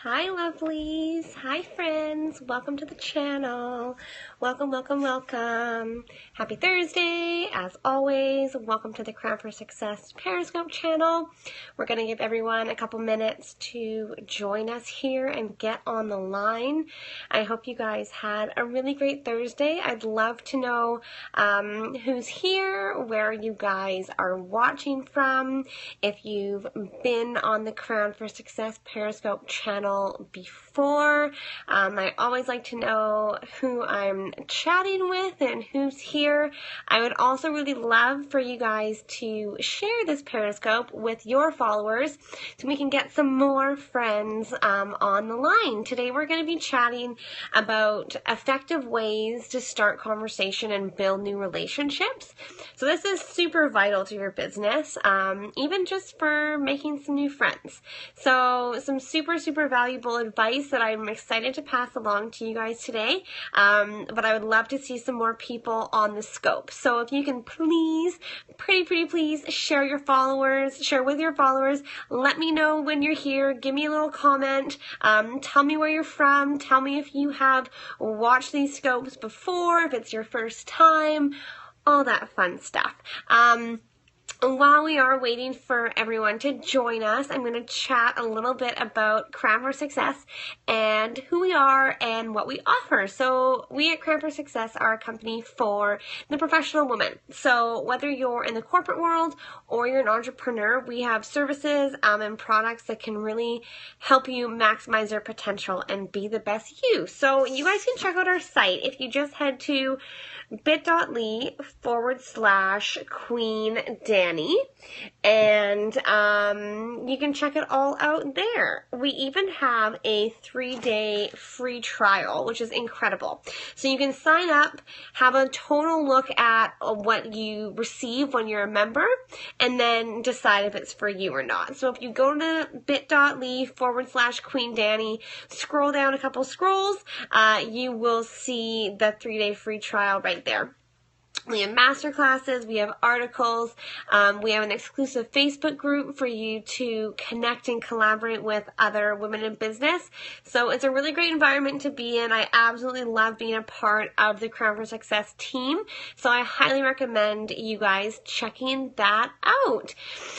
Hi lovelies, hi friends, welcome to the channel. Welcome. Happy Thursday, as always. Welcome to the Crown for Success Periscope channel. We're going to give everyone a couple minutes to join us here and get on the line. I hope you guys had a really great Thursday. I'd love to know who's here, where you guys are watching from, if you've been on the Crown for Success Periscope channel before. I always like to know who I'm chatting with and who's here. I would also really love for you guys to share this Periscope with your followers so we can get some more friends on the line. Today we're going to be chatting about effective ways to start conversation and build new relationships. So this is super vital to your business, even just for making some new friends. So some super valuable advice that I'm excited to pass along to you guys today, but I would love to see some more people on the scope. So if you can please, pretty please share with your followers, let me know when you're here, give me a little comment, tell me where you're from, tell me if you have watched these scopes before, if it's your first time, all that fun stuff. While we are waiting for everyone to join us, I'm going to chat a little bit about Crown for Success and who we are and what we offer. So we at Crown for Success are a company for the professional woman. So whether you're in the corporate world or you're an entrepreneur, we have services and products that can really help you maximize your potential and be the best you. So you guys can check out our site if you just head to bit.ly/Queen Dani, and you can check it all out there. We even have a 3-day free trial, which is incredible. So you can sign up, have a total look at what you receive when you're a member, and then decide if it's for you or not. So if you go to bit.ly/Queen Dani, scroll down a couple scrolls, you will see the 3-day free trial right there. We have masterclasses, we have articles, we have an exclusive Facebook group for you to connect and collaborate with other women in business. So it's a really great environment to be in. I absolutely love being a part of the Crown for Success team. So I highly recommend you guys checking that out.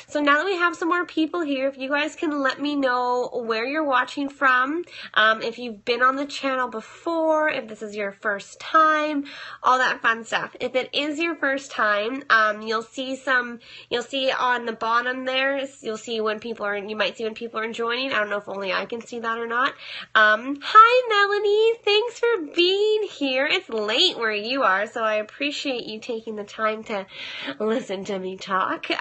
So now that we have some more people here, if you guys can let me know where you're watching from, if you've been on the channel before, if this is your first time, all that fun stuff. If it is your first time, you'll see on the bottom there, you'll see when people are, you might see when people are joining. I don't know if only I can see that or not. Hi Melanie, thanks for being here. It's late where you are, so I appreciate you taking the time to listen to me talk.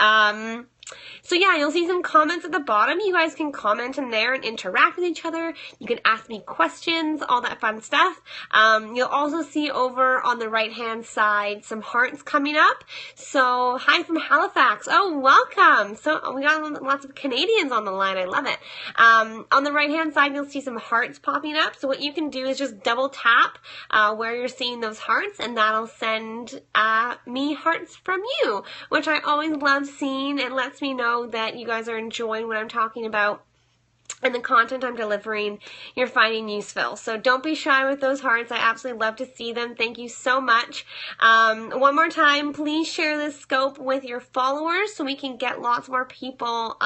So yeah, you'll see some comments at the bottom. You guys can comment in there and interact with each other. You can ask me questions, all that fun stuff. You'll also see over on the right-hand side some hearts coming up. So hi from Halifax. Oh, welcome. So we got lots of Canadians on the line. I love it. On the right-hand side, you'll see some hearts popping up. So what you can do is just double tap where you're seeing those hearts, and that'll send me hearts from you, which I always love seeing. It lets me know that you guys are enjoying what I'm talking about and the content I'm delivering you're finding useful. So don't be shy with those hearts. I absolutely love to see them. Thank you so much. One more time, please share this scope with your followers so we can get lots more people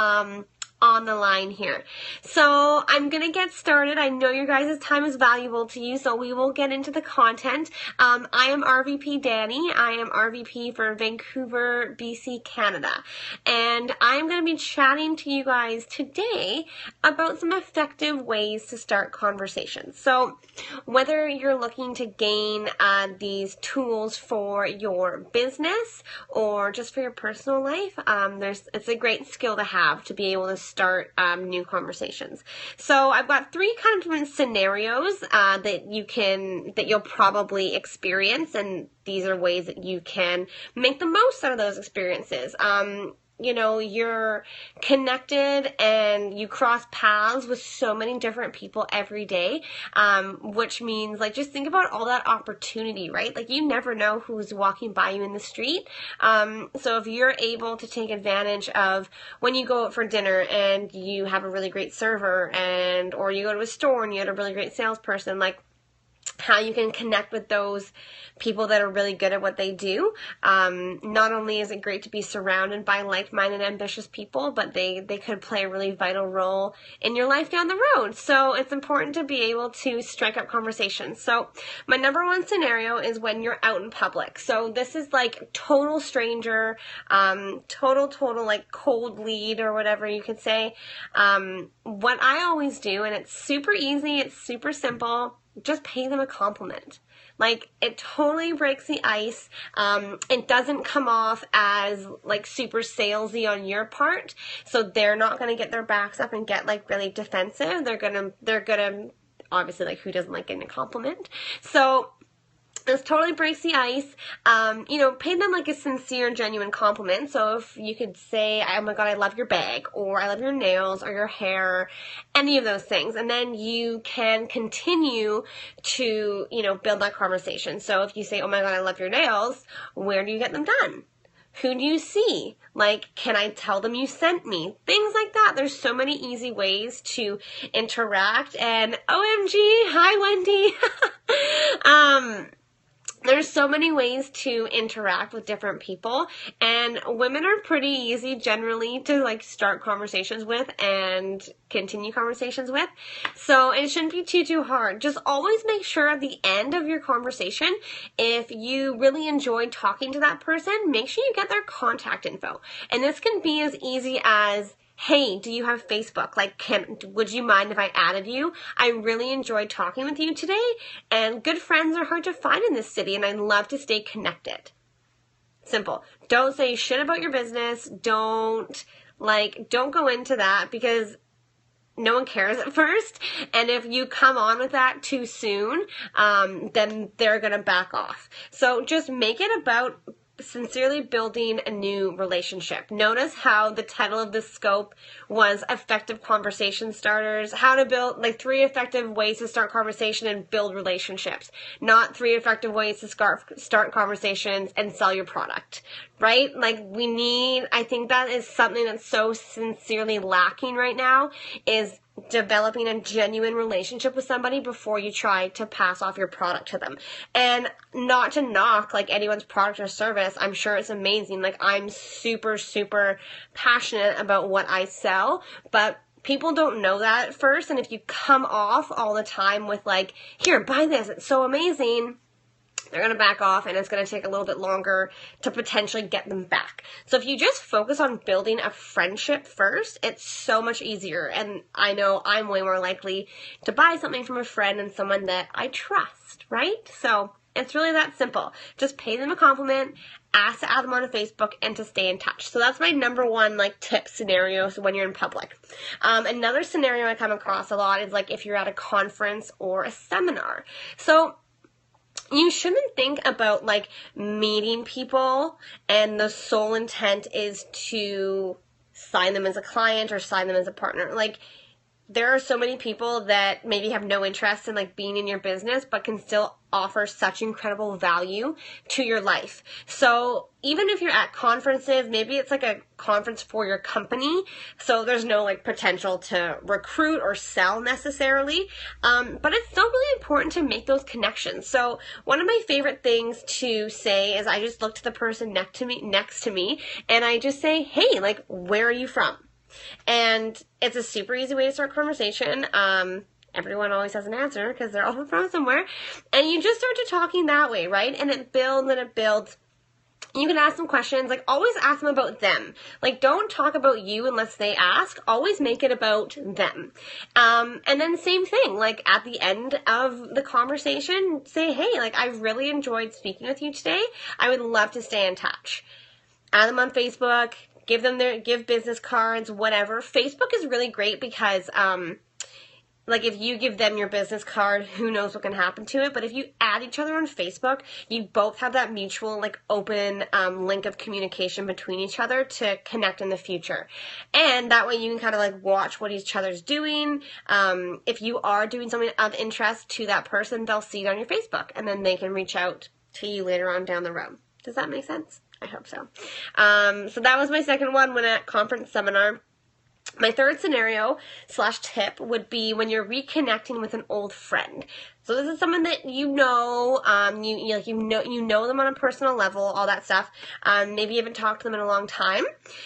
on the line here. So I'm gonna get started. I know your guys' time is valuable to you, so we will get into the content. I am RVP Dani. I am RVP for Vancouver, BC, Canada. And I'm gonna be chatting to you guys today about some effective ways to start conversations. So whether you're looking to gain these tools for your business or just for your personal life, it's a great skill to have to be able to start new conversations. So I've got 3 kind of different scenarios that you'll probably experience, and these are ways that you can make the most out of those experiences. you know, you're connected and you cross paths with so many different people every day, which means, like, just think about all that opportunity, right? Like, you never know who's walking by you in the street. So if you're able to take advantage of when you go out for dinner and you have a really great server, or you go to a store and you have a really great salesperson, like, how you can connect with those people that are really good at what they do. Not only is it great to be surrounded by like-minded, ambitious people, but they could play a really vital role in your life down the road. So it's important to be able to strike up conversations. So my number one scenario is when you're out in public. So this is like total stranger, total like cold lead or whatever you could say. What I always do, and it's super easy, it's super simple, just pay them a compliment. Like, it totally breaks the ice. It doesn't come off as like super salesy on your part. So they're not going to get their backs up and get like really defensive. They're going to obviously, like, who doesn't like getting a compliment? So this totally breaks the ice. You know, pay them like a sincere, genuine compliment. So if you could say, oh my God, I love your bag, or I love your nails, or your hair, any of those things. And then you can continue to, you know, build that conversation. So if you say, oh my God, I love your nails, where do you get them done? Who do you see? Like, can I tell them you sent me? Things like that. There's so many easy ways to interact. And OMG, hi Wendy. There's so many ways to interact with different people, and women are pretty easy generally to like start conversations with and continue conversations with. So it shouldn't be too hard. Just always make sure at the end of your conversation, if you really enjoyed talking to that person, make sure you get their contact info. And this can be as easy as, hey, do you have Facebook? Like, would you mind if I added you? I really enjoyed talking with you today, and good friends are hard to find in this city, and I'd love to stay connected. Simple. Don't say shit about your business. Don't go into that, because no one cares at first. And if you come on with that too soon, then they're going to back off. So just make it about sincerely building a new relationship. Notice how the title of this scope was Effective Conversation Starters. How to build, like, 3 effective ways to start conversation and build relationships. Not 3 effective ways to start conversations and sell your product. Right? Like, I think that is something that's so sincerely lacking right now, is developing a genuine relationship with somebody before you try to pass off your product to them. And not to knock like anyone's product or service, I'm sure it's amazing. Like, I'm super passionate about what I sell, but people don't know that at first. And if you come off all the time with like, here, buy this, it's so amazing, they're going to back off, and it's going to take a little bit longer to potentially get them back. So if you just focus on building a friendship first, it's so much easier. And I know I'm way more likely to buy something from a friend than someone that I trust, right? So it's really that simple. Just pay them a compliment, ask to add them on Facebook, and to stay in touch. So that's my number one like tip scenario. So when you're in public. Another scenario I come across a lot is like if you're at a conference or a seminar. So you shouldn't think about like meeting people and the sole intent is to sign them as a client or sign them as a partner. Like, there are so many people that maybe have no interest in like being in your business, but can still offer such incredible value to your life. So even if you're at conferences, maybe it's like a conference for your company, so there's no like potential to recruit or sell necessarily, but it's still really important to make those connections. So one of my favorite things to say is I just look to the person next to me, and I just say, hey, like, where are you from? And it's a super easy way to start conversation. Everyone always has an answer because they're all from somewhere. And you just start to talking that way, right? And it builds and it builds. You can ask them questions. Like, always ask them about them. Like, don't talk about you unless they ask. Always make it about them. And then same thing. Like, at the end of the conversation, say, hey, like, I really enjoyed speaking with you today. I would love to stay in touch. Add them on Facebook. Give business cards, whatever. Facebook is really great because like if you give them your business card, who knows what can happen to it. But if you add each other on Facebook, you both have that mutual, like, open link of communication between each other to connect in the future. And that way you can kind of like watch what each other's doing. If you are doing something of interest to that person, they'll see it on your Facebook, and then they can reach out to you later on down the road. Does that make sense? I hope so. So that was my second one when at conference seminar. My third scenario / tip would be when you're reconnecting with an old friend. So this is someone that you know, you know them on a personal level, all that stuff. Maybe you haven't talked to them in a long time.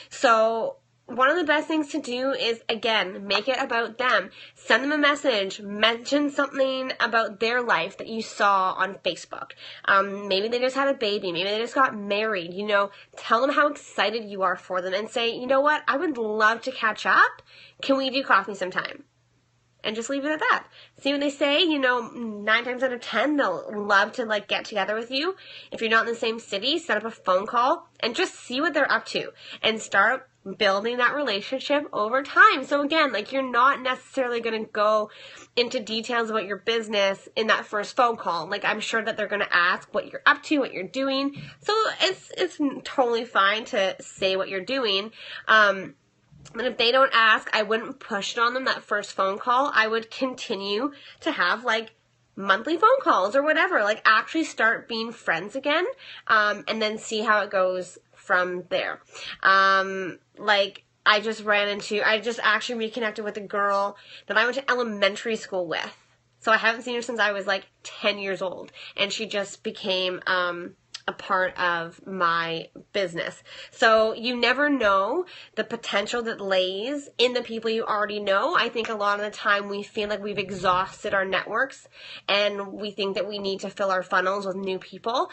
So one of the best things to do is, again, make it about them. Send them a message. Mention something about their life that you saw on Facebook. Maybe they just had a baby. Maybe they just got married. You know, tell them how excited you are for them and say, you know what, I would love to catch up. Can we do coffee sometime? And just leave it at that. See what they say. You know, 9 times out of 10, they'll love to, like, get together with you. If you're not in the same city, set up a phone call and just see what they're up to and start building that relationship over time. So again, like, you're not necessarily going to go into details about your business in that first phone call. Like, I'm sure that they're going to ask what you're up to, what you're doing. So it's totally fine to say what you're doing. But if they don't ask, I wouldn't push it on them that first phone call. I would continue to have, like, monthly phone calls or whatever. Like, actually start being friends again, and then see how it goes from there. Like, I just actually reconnected with a girl that I went to elementary school with. So I haven't seen her since I was, like, 10 years old. And she just became, a part of my business. So you never know the potential that lays in the people you already know. I think a lot of the time we feel like we've exhausted our networks and we think that we need to fill our funnels with new people,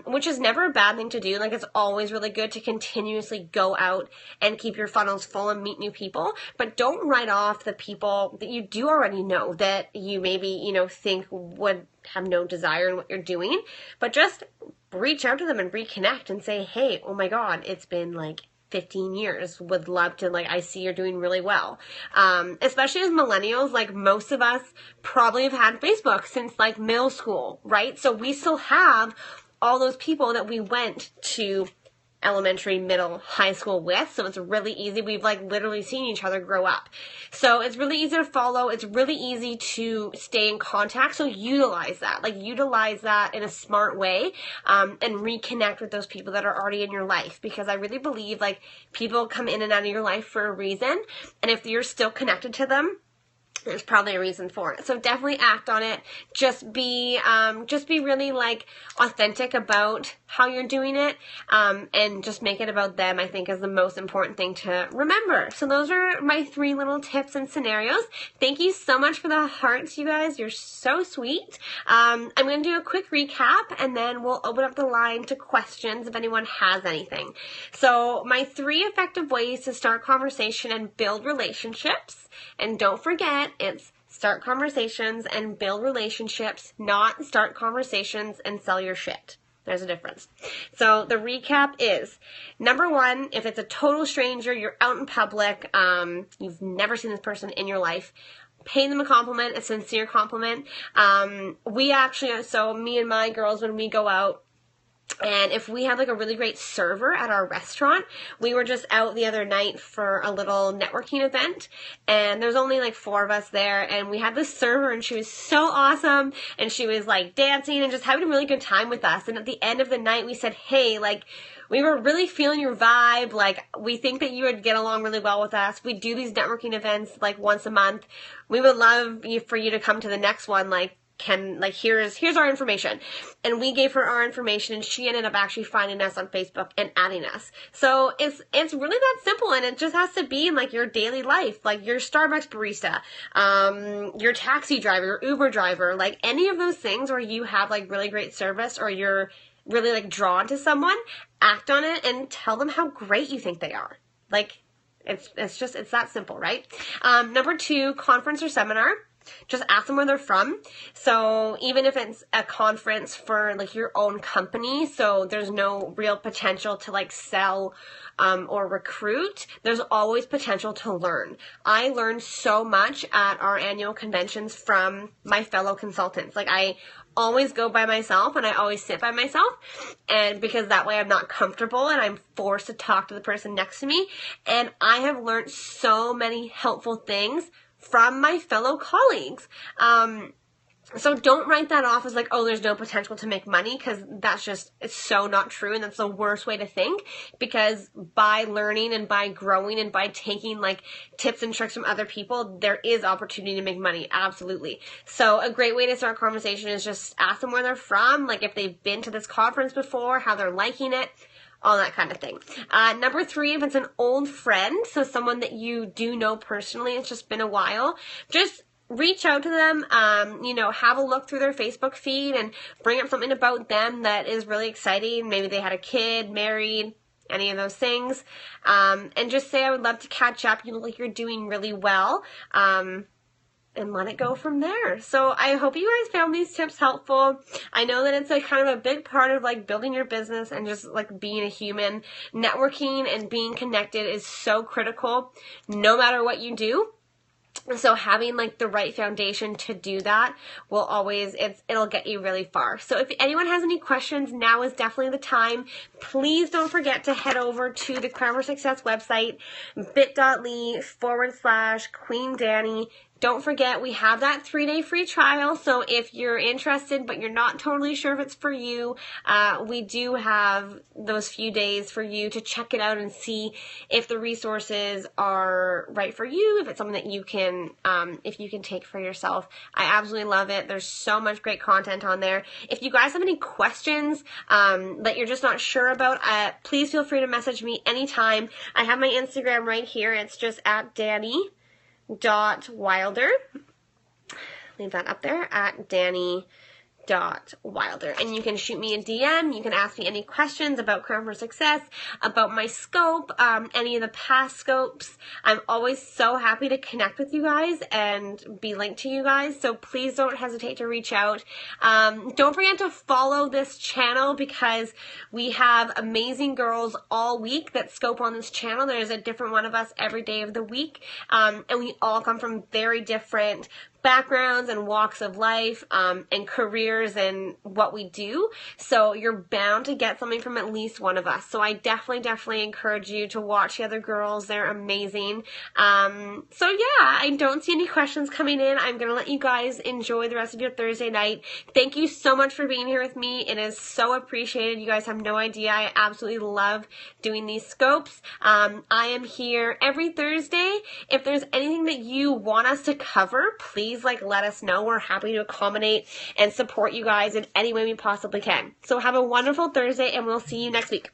which is never a bad thing to do. Like, it's always really good to continuously go out and keep your funnels full and meet new people, but don't write off the people that you do already know that you maybe, you know, think would have no desire in what you're doing, but just reach out to them and reconnect and say, hey, oh my God, it's been like 15 years. Would love to, like, I see you're doing really well. Especially as millennials, like, most of us probably have had Facebook since, like, middle school, right? So we still have all those people that we went to elementary, middle, high school with. So it's really easy. We've, like, literally seen each other grow up. So it's really easy to follow. It's really easy to stay in contact. So utilize that. Like, utilize that in a smart way, and reconnect with those people that are already in your life. Because I really believe, like, people come in and out of your life for a reason. And if you're still connected to them, there's probably a reason for it. So definitely act on it. Just be really, like, authentic about how you're doing it, and just make it about them, I think, is the most important thing to remember. So those are my 3 little tips and scenarios. Thank you so much for the hearts, you guys. You're so sweet. I'm going to do a quick recap, and then we'll open up the line to questions if anyone has anything. So my 3 effective ways to start conversation and build relationships. And don't forget, it's start conversations and build relationships, not start conversations and sell your shit. There's a difference. So the recap is, number 1, if it's a total stranger, you're out in public, you've never seen this person in your life, pay them a compliment, a sincere compliment. We actually, so me and my girls, when we go out, and if we have, like, a really great server at our restaurant, we were just out the other night for a little networking event, and there's only, like, 4 of us there, and we had this server, and she was so awesome, and she was, like, dancing and just having a really good time with us. And at the end of the night, we said, hey, like, we were really feeling your vibe. Like, we think that you would get along really well with us. We do these networking events, like, once a month. We would love for you to come to the next one. Like, here's our information. And we gave her our information, and she ended up actually finding us on Facebook and adding us. So it's really that simple, and it just has to be in, like, your daily life, like your Starbucks barista, your taxi driver, your Uber driver, like any of those things where you have, like, really great service, or you're really, like, drawn to someone, act on it and tell them how great you think they are. Like, it's that simple, right? Number 2, conference or seminar. just ask them where they're from. So even if it's a conference for like your own company, so there's no real potential to like sell or recruit, there's always potential to learn. I learned so much at our annual conventions from my fellow consultants. Like I always go by myself and I always sit by myself, and because that way I'm not comfortable and I'm forced to talk to the person next to me. And I have learned so many helpful things from my fellow colleagues. So don't write that off as like, oh, there's no potential to make money, because that's just, it's so not true, and that's the worst way to think, because by learning and by growing and by taking like tips and tricks from other people, there is opportunity to make money, absolutely. So a great way to start a conversation is just ask them where they're from, like if they've been to this conference before, how they're liking it, all that kind of thing. Number 3, if it's an old friend, so someone that you do know personally, it's just been a while, just reach out to them, have a look through their Facebook feed and bring up something about them that is really exciting. Maybe they had a kid, married, any of those things. And just say, I would love to catch up. You look like you're doing really well. And let it go from there. So I hope you guys found these tips helpful. I know that it's like kind of a big part of like building your business and just like being a human. Networking and being connected is so critical no matter what you do. So having like the right foundation to do that will always, it'll get you really far. So if anyone has any questions, now is definitely the time. Please don't forget to head over to the Crown for Success website, bit.ly/Queen Dani. Don't forget, we have that 3-day free trial. So if you're interested, but you're not totally sure if it's for you, we do have those few days for you to check it out and see if the resources are right for you, if it's something that you can, if you can take for yourself. I absolutely love it. There's so much great content on there. If you guys have any questions that you're just not sure about, please feel free to message me anytime. I have my Instagram right here. It's just at Dani.Wilder. Leave that up there, at Dani.Wilder. And you can shoot me a DM. You can ask me any questions about Crown for Success, about my scope, any of the past scopes. I'm always so happy to connect with you guys and be linked to you guys. So please don't hesitate to reach out. Don't forget to follow this channel, because we have amazing girls all week that scope on this channel. There's a different one of us every day of the week. And we all come from very different backgrounds and walks of life, and careers and what we do. So you're bound to get something from at least one of us. So I definitely encourage you to watch the other girls. They're amazing. So yeah, I don't see any questions coming in. I'm going to let you guys enjoy the rest of your Thursday night. Thank you so much for being here with me. It is so appreciated. You guys have no idea. I absolutely love doing these scopes. I am here every Thursday. If there's anything that you want us to cover, please let us know. We're happy to accommodate and support you guys in any way we possibly can. So have a wonderful Thursday, and we'll see you next week.